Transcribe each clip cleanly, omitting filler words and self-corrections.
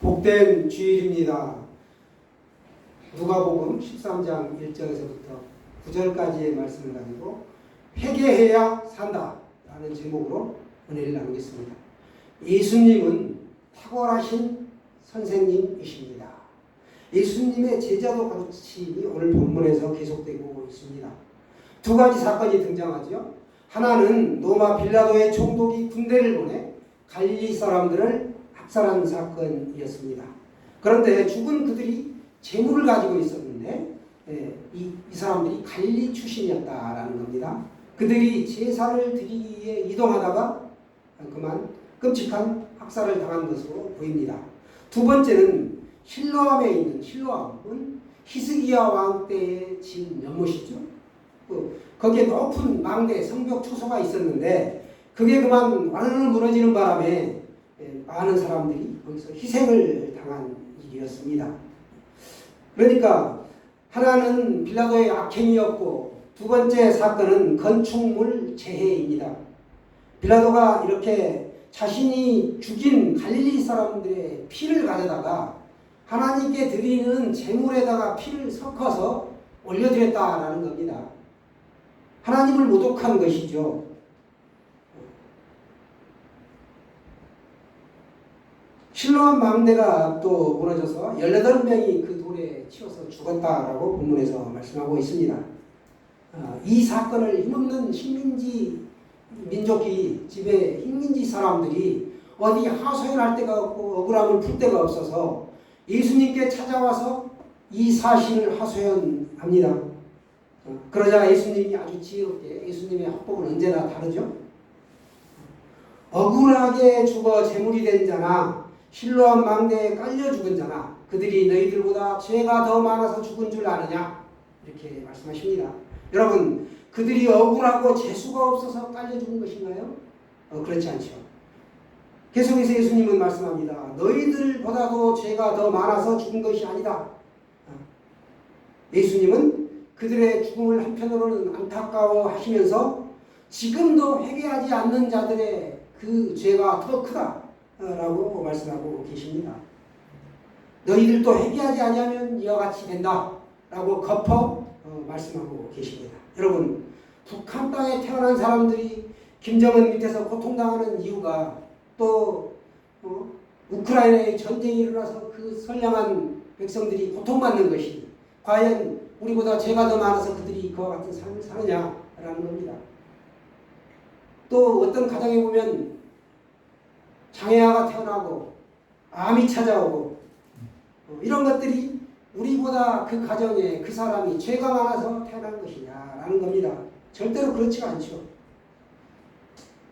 복된 주일입니다. 누가복음 13장 1절에서부터 9절까지의 말씀을 가지고 회개해야 산다 라는 제목으로 은혜를 나누겠습니다. 예수님은 탁월하신 선생님이십니다. 예수님의 제자도 가르침이 오늘 본문에서 계속되고 있습니다. 두 가지 사건이 등장하죠. 하나는 로마 빌라도의 총독이 군대를 보내 갈릴리 사람들을 압살한 사건이었습니다. 그런데 죽은 그들이 재물을 가지고 있었는데 이 사람들이 갈릴리 출신이었다라는 겁니다. 그들이 제사를 드리기 위해 이동하다가 그만 끔찍한 학살을 당한 것으로 보입니다. 두 번째는 실로암에 있는, 실로암은 히스기야 왕 때에 지은 연못이죠. 거기에 높은 망대 성벽 초소가 있었는데 그게 그만 완을 무너지는 바람에 많은 사람들이 거기서 희생을 당한 일이었습니다. 그러니까 하나는 빌라도의 악행이었고 두 번째 사건은 건축물 재해입니다. 빌라도가 이렇게 자신이 죽인 갈릴리 사람들의 피를 가져다가 하나님께 드리는 제물에다가 피를 섞어서 올려드렸다라는 겁니다. 하나님을 모독한 것이죠. 실로암 망대가 또 무너져서 18명이 그 돌에 치여서 죽었다라고 본문에서 말씀하고 있습니다. 이 사건을 힘없는 식민지 민족이 집에 식민지 사람들이 어디 하소연할 데가 없고 억울함을 풀 데가 없어서 예수님께 찾아와서 이 사실을 하소연합니다. 그러자 예수님이 아주 지혜롭게, 예수님의 학법은 언제나 다르죠. 억울하게 죽어 제물이 된 자나 실로암 망대에 깔려 죽은 자나 그들이 너희들보다 죄가 더 많아서 죽은 줄 아느냐 이렇게 말씀하십니다. 여러분, 그들이 억울하고 재수가 없어서 깔려 죽은 것인가요? 그렇지 않죠. 계속해서 예수님은 말씀합니다. 너희들보다도 죄가 더 많아서 죽은 것이 아니다. 예수님은 그들의 죽음을 한편으로는 안타까워 하시면서 지금도 회개하지 않는 자들의 그 죄가 더 크다라고 말씀하고 계십니다. 너희들도 회개하지 아니하면 이와 같이 된다라고 거퍼 말씀하고 계십니다. 여러분, 북한 땅에 태어난 사람들이 김정은 밑에서 고통당하는 이유가 또 우크라이나에 전쟁이 일어나서 그 선량한 백성들이 고통받는 것이 과연 우리보다 죄가 더 많아서 그들이 그와 같은 삶을 사느냐라는 겁니다. 또 어떤 가정에 보면 장애아가 태어나고 암이 찾아오고 이런 것들이 우리보다 그 가정에 그 사람이 죄가 많아서 태어난 것이냐라는 겁니다. 절대로 그렇지가 않죠.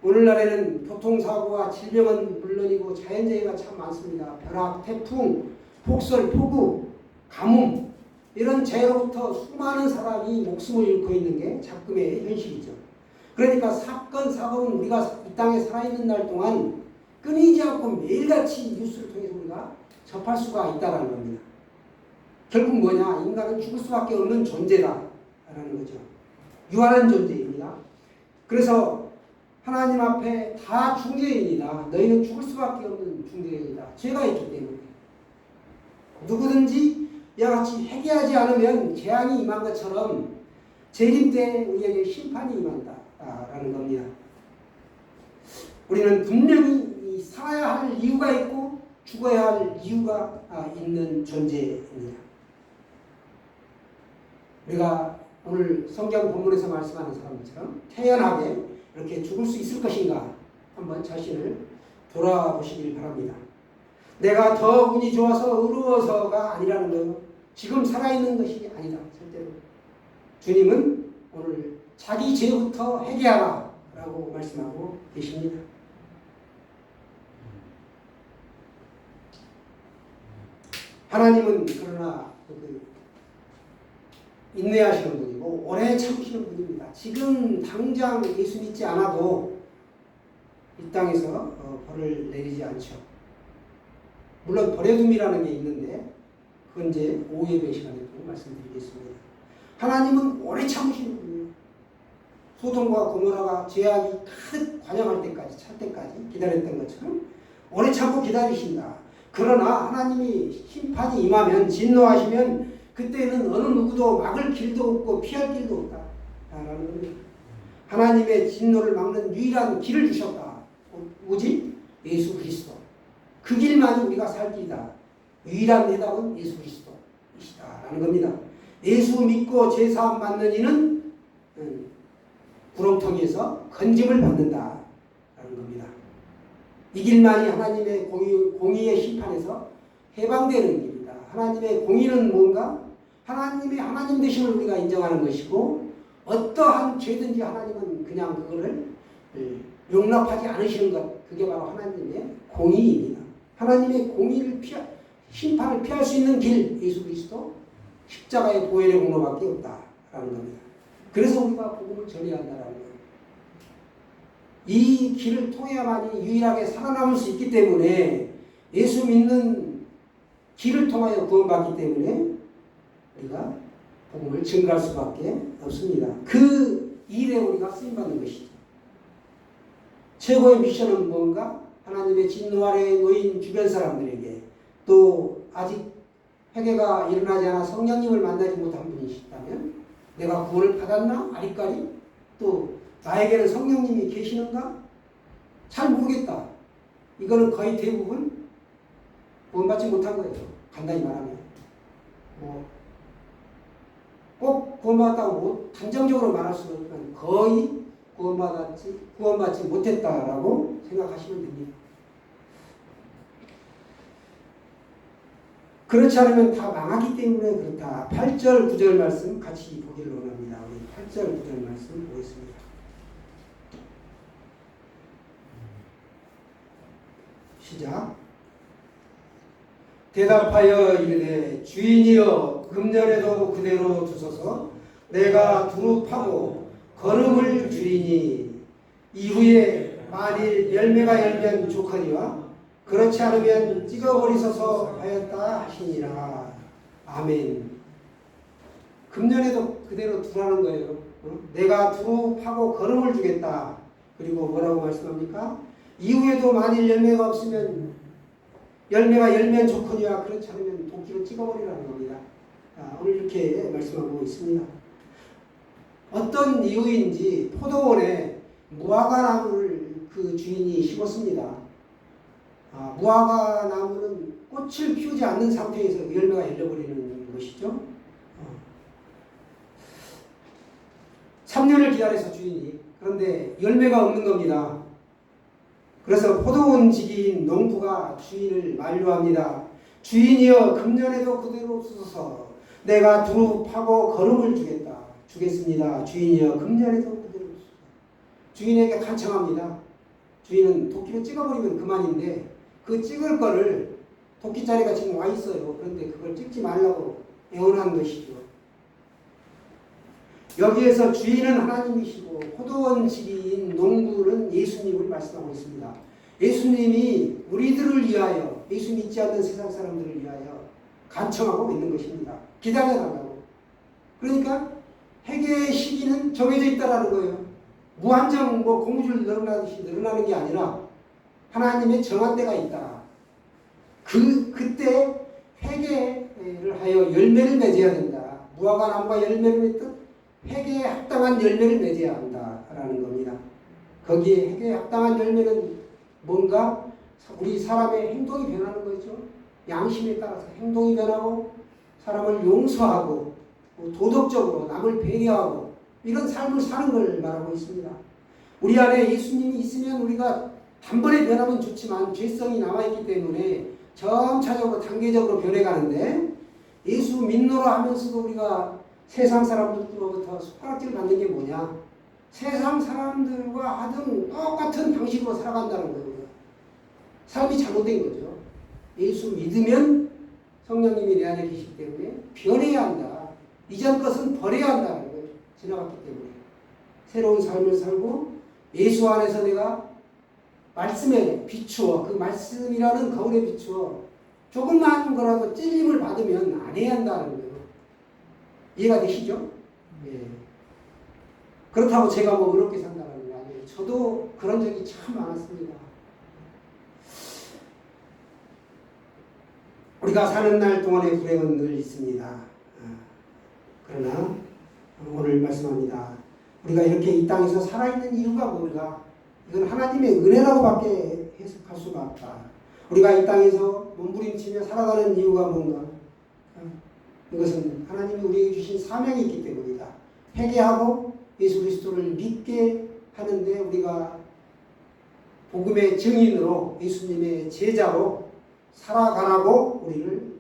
오늘날에는 교통사고와 질병은 물론이고 자연재해가 참 많습니다. 벼락, 태풍, 폭설, 폭우, 가뭄 이런 재해로부터 수많은 사람이 목숨을 잃고 있는 게 작금의 현실이죠. 그러니까 사건, 사고는 우리가 이 땅에 살아있는 날 동안 끊이지 않고 매일같이 뉴스를 통해서 우리가 접할 수가 있다는 겁니다. 결국 뭐냐? 인간은 죽을 수밖에 없는 존재다라는 거죠. 유한한 존재입니다. 그래서 하나님 앞에 다 중재인이다. 너희는 죽을 수밖에 없는 중재인이다. 죄가 있기 때문에. 누구든지 이와 같이 회개하지 않으면 재앙이 임한 것처럼 재림 때 우리에게 심판이 임한다라는 겁니다. 우리는 분명히 살아야 할 이유가 있고 죽어야 할 이유가 있는 존재입니다. 우리가 오늘 성경 본문에서 말씀하는 사람들처럼 태연하게 이렇게 죽을 수 있을 것인가 한번 자신을 돌아보시길 바랍니다. 내가 더 운이 좋아서 의로워서가 아니라는 것, 지금 살아있는 것이 아니다. 절대로. 주님은 오늘 자기 죄부터 회개하라 라고 말씀하고 계십니다. 하나님은 그러나 인내하시는 분이고 오래 참으시는 분입니다. 지금 당장 예수 믿지 않아도 이 땅에서 벌을 내리지 않죠. 물론 버려둠이라는 게 있는데 그건 이제 오후 예배 시간에 또 말씀드리겠습니다. 하나님은 오래 참으시는 분이에요. 소돔과 고모라가 죄악이 가득 관영할 때까지, 찰 때까지 기다렸던 것처럼 오래 참고 기다리신다. 그러나 하나님이 심판이 임하면 진노하시면 그때는 어느 누구도 막을 길도 없고 피할 길도 없다라는 겁니다. 하나님의 진노를 막는 유일한 길을 주셨다. 뭐지? 예수 그리스도. 그 길만이 우리가 살 길이다. 유일한 대답은 예수 그리스도이시다라는 겁니다. 예수 믿고 제사함 받는 이는 구렁텅이에서 건짐을 받는다라는 겁니다. 이 길만이 하나님의 공의의 심판에서 해방되는 길이다. 하나님의 공의는 뭔가? 하나님의 하나님 되심을 우리가 인정하는 것이고 어떠한 죄든지 하나님은 그냥 그거를 용납하지 않으시는 것, 그게 바로 하나님의 공의입니다. 하나님의 공의를 심판을 피할 수 있는 길, 예수 그리스도 십자가의 보혈의 공로밖에 없다라는 겁니다. 그래서 우리가 복음을 전해야 한다라는 거예요. 이 길을 통해야만이 유일하게 살아남을 수 있기 때문에 예수 믿는 길을 통하여 구원받기 때문에 우리가 복음을 증거할 수밖에 없습니다. 그 일에 우리가 쓰임받는 것이죠. 최고의 미션은 뭔가? 하나님의 진노 아래에 놓인 주변 사람들에게 또 아직 회개가 일어나지 않아 성령님을 만나지 못한 분이시다면 내가 구원을 받았나? 아리까리? 또 나에게는 성령님이 계시는가? 잘 모르겠다. 이거는 거의 대부분 구원받지 못한 거예요. 간단히 말하면. 꼭 구원받았다고 단정적으로 말할 수는 없지만 거의 구원받지 못했다라고 생각하시면 됩니다. 그렇지 않으면 다 망하기 때문에 그렇다. 8절 9절 말씀 같이 보기를 원합니다. 우리 8절 9절 말씀 보겠습니다. 시작. 대답하여 이르되 주인이여 금년에도 그대로 두소서. 내가 두루 파고 거름을 줄이니 이후에 만일 열매가 열면 좋거니와 그렇지 않으면 찍어버리소서 하였다 하시니라. 아멘. 금년에도 그대로 두라는 거예요. 내가 두루 파고 거름을 주겠다. 그리고 뭐라고 말씀합니까? 이후에도 만일 열매가 없으면 열매가 열면 좋거니와 그렇지 않으면 도끼로 찍어버리라는 겁니다. 오늘 이렇게 말씀하고 있습니다. 어떤 이유인지 포도원에 무화과 나무를 그 주인이 심었습니다. 무화과 나무는 꽃을 피우지 않는 상태에서 열매가 열려버리는 것이죠. 3년을 기다려서 주인이. 그런데 열매가 없는 겁니다. 그래서 포도원 지기인 농부가 주인을 만류합니다. 주인이여 금년에도 그대로 두소서. 내가 두루 파고 거름을 주겠습니다. 주인이여 금년에도 그대로 두소서. 주인에게 간청합니다. 주인은 도끼로 찍어버리면 그만인데 그 찍을 거를 도끼자리가 지금 와 있어요. 그런데 그걸 찍지 말라고 애원한 것이죠. 여기에서 주인은 하나님이시고 포도원 지기인 농부는 예수님을 말씀하고 있습니다. 예수님이 우리들을 위하여, 예수 믿지 않는 세상 사람들을 위하여 간청하고 있는 것입니다. 기다려달라고. 그러니까 회개의 시기는 정해져 있다라는 거예요. 무한정 고무줄 늘어나듯이 늘어나는 게 아니라 하나님의 정한 때가 있다. 그때 회개를 하여 열매를 맺어야 된다. 무화과 나무가 열매를 맺듯 회개에 합당한 열매를 맺어야 한다라는 겁니다. 거기에 회개에 합당한 열매는 뭔가? 우리 사람의 행동이 변하는 거죠. 양심에 따라서 행동이 변하고 사람을 용서하고 도덕적으로 남을 배려하고 이런 삶을 사는 걸 말하고 있습니다. 우리 안에 예수님이 있으면 우리가 단번에 변하면 좋지만 죄성이 남아있기 때문에 점차적으로 단계적으로 변해가는데 예수 믿노라 하면서도 우리가 세상 사람들로부터 숟가락질 받는 게 뭐냐? 세상 사람들과 하던 똑같은 방식으로 살아간다는 거예요. 삶이 잘못된 거죠. 예수 믿으면 성령님이 내 안에 계시기 때문에 변해야 한다. 이전 것은 버려야 한다는 거예요. 지나갔기 때문에. 새로운 삶을 살고 예수 안에서 내가 말씀에 비추어 그 말씀이라는 거울에 비추어 조금만 거라도 찔림을 받으면 안 해야 한다는 거예요. 이해가 되시죠? 예. 그렇다고 제가 어렵게 산다는 게 아니에요. 저도 그런 적이 참 많았습니다. 우리가 사는 날 동안의 불행은 늘 있습니다. 그러나 오늘 말씀합니다. 우리가 이렇게 이 땅에서 살아있는 이유가 뭔가? 이건 하나님의 은혜라고밖에 해석할 수가 없다. 우리가 이 땅에서 몸부림치며 살아가는 이유가 뭔가? 이것은 하나님이 우리에게 주신 사명이 있기 때문이다. 회개하고 예수 그리스도를 믿게 하는데 우리가 복음의 증인으로 예수님의 제자로 살아가라고 우리를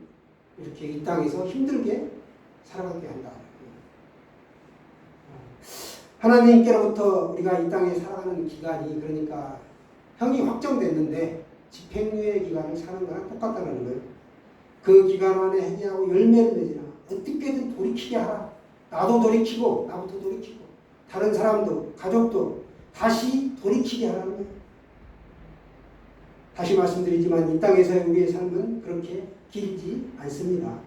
이렇게 이 땅에서 힘들게 살아가게 한다. 하나님께로부터 우리가 이 땅에 살아가는 기간이 그러니까 형이 확정됐는데 집행유예 기간을 사는 거랑 똑같다는 거예요. 그 기간 안에 회개하고 열매를 맺으라. 어떻게든 돌이키게 하라. 나도 돌이키고 나부터 돌이키고 다른 사람도 가족도 다시 돌이키게 하라는 거예요. 다시 말씀드리지만 이 땅에서의 우리의 삶은 그렇게 길지 않습니다.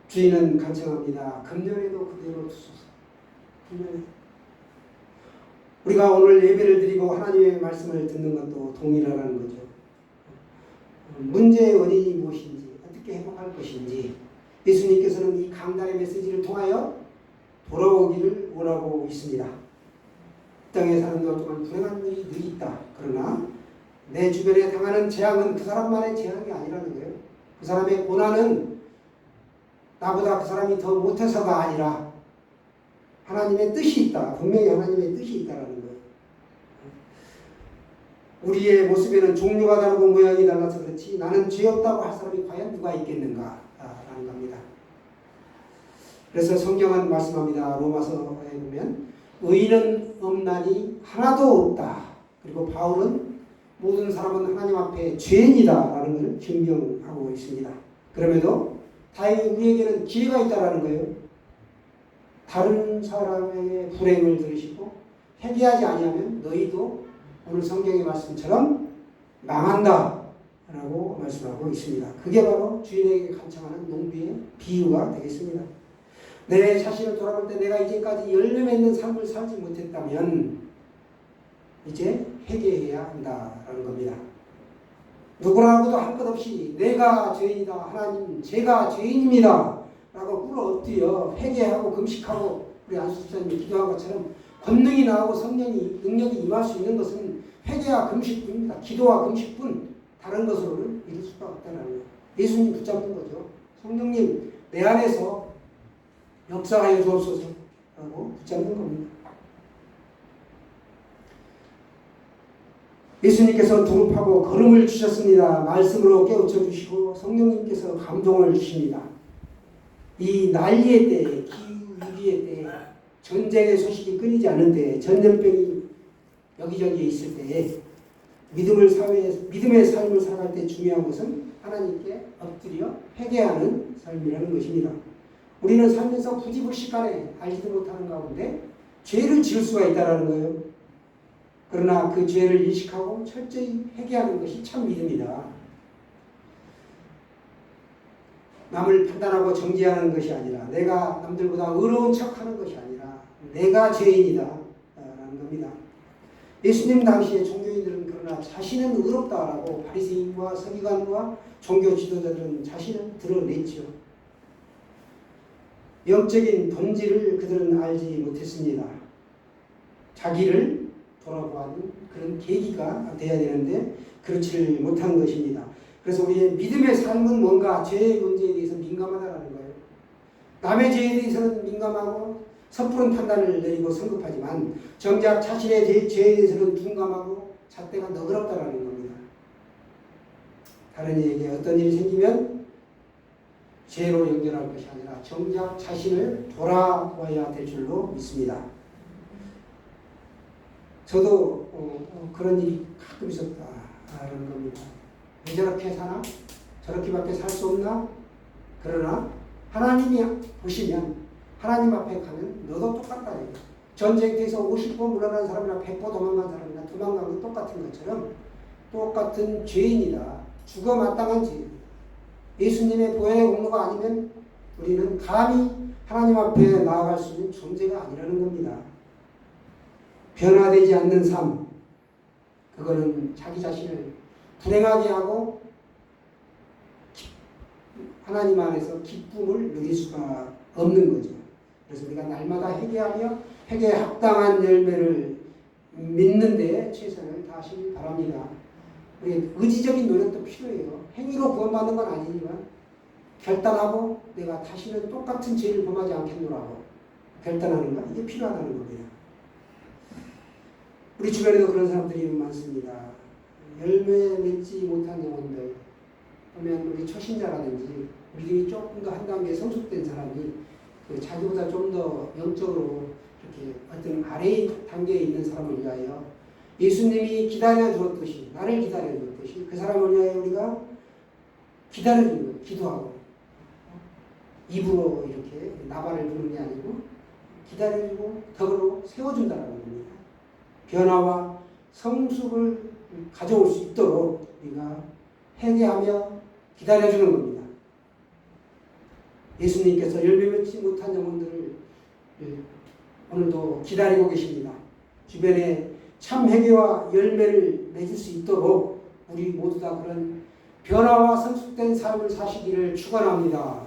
주인은 간청합니다. 금년에도 그대로 두소서. 금년에. 우리가 오늘 예배를 드리고 하나님의 말씀을 듣는 것도 동일하라는 거죠. 문제의 원인이 무엇인지, 어떻게 회복할 것인지 예수님께서는 이 강단의 메시지를 통하여 돌아오기를 원하고 있습니다. 이 땅에 사는 것 동안 불행한 일이 늘 있다. 그러나 내 주변에 당하는 재앙은 그 사람만의 재앙이 아니라는 거예요. 그 사람의 고난은 나보다 그 사람이 더 못해서가 아니라 하나님의 뜻이 있다. 분명히 하나님의 뜻이 있다라는 거예요. 우리의 모습에는 종류가 다르고 모양이 달라서 그렇지 나는 죄 없다고 할 사람이 과연 누가 있겠는가? 라는 겁니다. 그래서 성경은 말씀합니다. 로마서에 보면 의인은 없나니 하나도 없다. 그리고 바울은 모든 사람은 하나님 앞에 죄인이다 라는 것을 증명하고 있습니다. 그럼에도 다행히 우리에게는 기회가 있다라는 거예요. 다른 사람의 불행을 들으시고 회개하지 아니하면 너희도 오늘 성경의 말씀처럼 망한다 라고 말씀하고 있습니다. 그게 바로 주인에게 간청하는 농부의 비유가 되겠습니다. 내 자신을 돌아볼 때 내가 이제까지 열매 맺는 삶을 살지 못했다면 이제 회개해야 한다라는 겁니다. 누구라고도 할 것 없이 내가 죄인이다. 하나님 제가 죄인입니다. 라고 꿇어 엎드려 회개하고 금식하고 우리 안수사님이 기도한 것처럼 권능이 나오고 성령이 능력이 임할 수 있는 것은 회개와 금식뿐입니다. 기도와 금식뿐 다른 것으로는 이룰 수가 없다는 거예요. 예수님 붙잡는 거죠. 성령님 내 안에서 역사하여 주옵소서 라고 붙잡는 겁니다. 예수님께서 두릅하고 걸음을 주셨습니다. 말씀으로 깨우쳐 주시고 성령님께서 감동을 주십니다. 이 난리의 때, 기후위기의 때, 전쟁의 소식이 끊이지 않은 때, 전염병이 여기저기에 있을 때에 믿음의 삶을 살아갈 때 중요한 것은 하나님께 엎드려 회개하는 삶이라는 것입니다. 우리는 살면서 부지불식간에 알지도 못하는 가운데 죄를 지을 수가 있다는 거예요. 그러나 그 죄를 인식하고 철저히 회개하는 것이 참 믿음이다. 남을 판단하고 정죄하는 것이 아니라 내가 남들보다 의로운 척하는 것이 아니라 내가 죄인이다 라는 겁니다. 예수님 당시에 종교인들은 그러나 자신은 의롭다라고 바리새인과 서기관과 종교 지도자들은 자신을 드러냈죠. 영적인 본질을 그들은 알지 못했습니다. 자기를 돌아보는 그런 계기가 돼야 되는데 그렇지를 못한 것입니다. 그래서 우리의 믿음의 삶은 뭔가 죄의 문제에 대해서 민감하다는 거예요. 남의 죄에 대해서는 민감하고 섣부른 판단을 내리고 성급하지만 정작 자신의 죄에 대해서는 둔감하고 잣대가 너그럽다는 겁니다. 다른 이에게 어떤 일이 생기면 죄로 연결할 것이 아니라 정작 자신을 돌아봐야 될 줄로 믿습니다. 저도 그런 일이 가끔 있었다라는 겁니다. 왜 저렇게 사나? 저렇게밖에 살 수 없나? 그러나 하나님이 보시면 하나님 앞에 가면 너도 똑같다. 전쟁터에서 50번 물러난 사람이나 100번 도망간 사람이나 도망간 건 똑같은 것처럼 똑같은 죄인이다. 죽어 마땅한 죄인이다. 예수님의 보혈의 공로가 아니면 우리는 감히 하나님 앞에 나아갈 수 있는 존재가 아니라는 겁니다. 변화되지 않는 삶, 그거는 자기 자신을 불행하게 하고 하나님 안에서 기쁨을 누릴 수가 없는 거죠. 그래서 우리가 날마다 회개하며 회개에 합당한 열매를 믿는 데 최선을 다하시길 바랍니다. 우리 의지적인 노력도 필요해요. 행위로 구원받는 건 아니지만 결단하고 내가 다시는 똑같은 죄를 범하지 않겠노라고 결단하는 것, 이게 필요하다는 겁니다. 우리 주변에도 그런 사람들이 많습니다. 열매 맺지 못한 영혼들, 보면 우리 초신자라든지 믿음이 조금 더 한 단계 성숙된 사람이 자기보다 좀 더 영적으로 이렇게 어떤 아래 단계에 있는 사람을 위하여 예수님이 기다려 주었듯이, 나를 기다려 주었듯이 그 사람을 위하여 우리가 기다려 주는 거예요. 기도하고 입으로 이렇게 나발을 부르는 게 아니고 기다려주고 덕으로 세워준다는 겁니다. 변화와 성숙을 가져올 수 있도록 우리가 회개하며 기다려주는 겁니다. 예수님께서 열매 맺지 못한 영혼들을 오늘도 기다리고 계십니다. 주변에 참 회개와 열매를 맺을 수 있도록 우리 모두 다 그런 변화와 성숙된 삶을 사시기를 축원합니다.